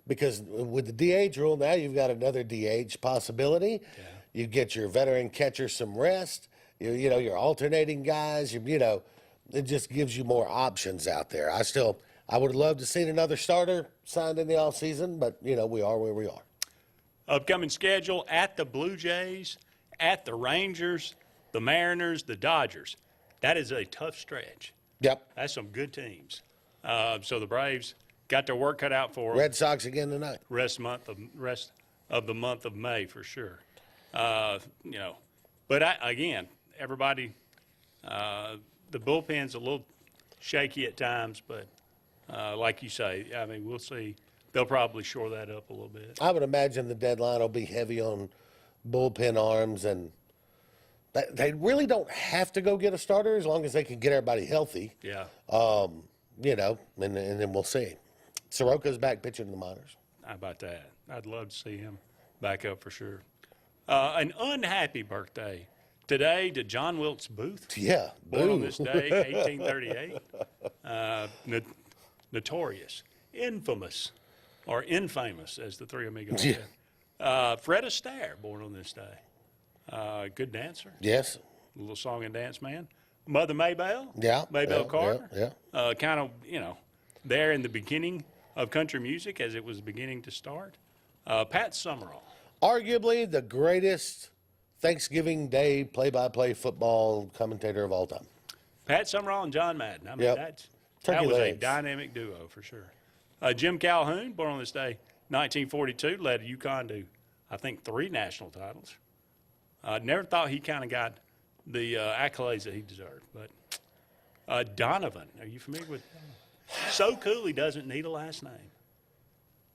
because with the DH rule now, you've got another DH possibility. Yeah. You get your veteran catcher some rest. You're alternating guys. It just gives you more options out there. I would have loved to see another starter signed in the offseason, but, we are where we are. Upcoming schedule at the Blue Jays, at the Rangers, the Mariners, the Dodgers. That is a tough stretch. Yep. That's some good teams. So the Braves got their work cut out for them. Red Sox again tonight. Rest of the month of May for sure. But again, everybody, the bullpen's a little shaky at times, but like you say, we'll see. They'll probably shore that up a little bit. I would imagine the deadline will be heavy on bullpen arms, and they really don't have to go get a starter as long as they can get everybody healthy. Yeah. And then we'll see. Soroka's back pitching in the minors. How about that? I'd love to see him back up for sure. An unhappy birthday today to John Wilkes Booth. Yeah. Born on this day, 1838. Notorious, infamous, or infamous, as the Three Amigos said. Fred Astaire, born on this day. Good dancer. Yes. A little song and dance man. Mother Maybelle. Yeah. Maybelle Carter. Yeah. Kind of, there in the beginning of country music as it was beginning to start. Pat Summerall. Arguably the greatest Thanksgiving Day play-by-play football commentator of all time. Pat Summerall and John Madden. That Turkey was legs. A dynamic duo for sure. Jim Calhoun, born on this day, 1942, led UConn to, I think, 3 national titles. Never thought he kind of got the accolades that he deserved. But Donovan, are you familiar with So Cool He Doesn't Need a Last Name.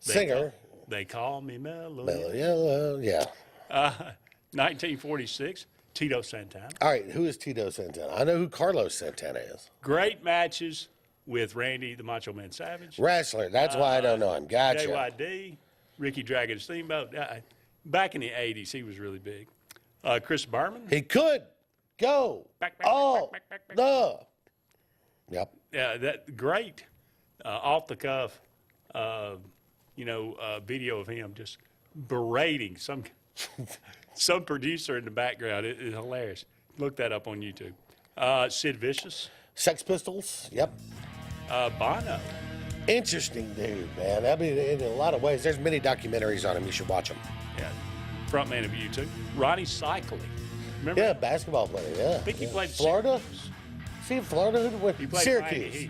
Singer. They call me Mellow. Mellow, yeah. 1946, Tito Santana. All right, who is Tito Santana? I know who Carlos Santana is. Great matches with Randy the Macho Man Savage. Wrestler, that's why I don't know him. Gotcha. JYD, Ricky Dragon Steamboat. Back in the 80s, he was really big. Chris Berman. He could go. Back. Yep. Yeah, that great off the cuff, video of him just berating some producer in the background. It is hilarious. Look that up on YouTube. Sid Vicious. Sex Pistols. Yep. Bono. Interesting dude, man. In a lot of ways, there's many documentaries on him. You should watch them. Yeah. Frontman of U2. Ronnie Cycli. Remember? Yeah, basketball player. Yeah. I think he played Florida. See, Florida. He played Syracuse.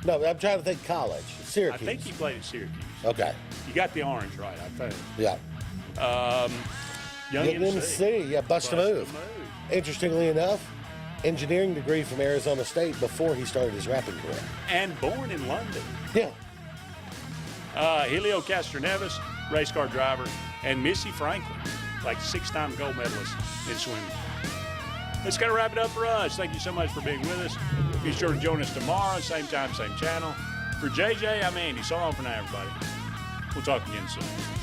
No, I'm trying to think college. Syracuse. I think he played at Syracuse. Okay. You got the orange right, I think. Yeah. Young MC. Yeah, Bust a Move. Interestingly enough, engineering degree from Arizona State before he started his rapping career. And born in London. Yeah. Helio Castroneves, race car driver, and Missy Franklin, like 6-time gold medalist in swimming. That's going to wrap it up for us. Thank you so much for being with us. Be sure to join us tomorrow, same time, same channel. For JJ, I'm Andy. So long for now, everybody. We'll talk again soon.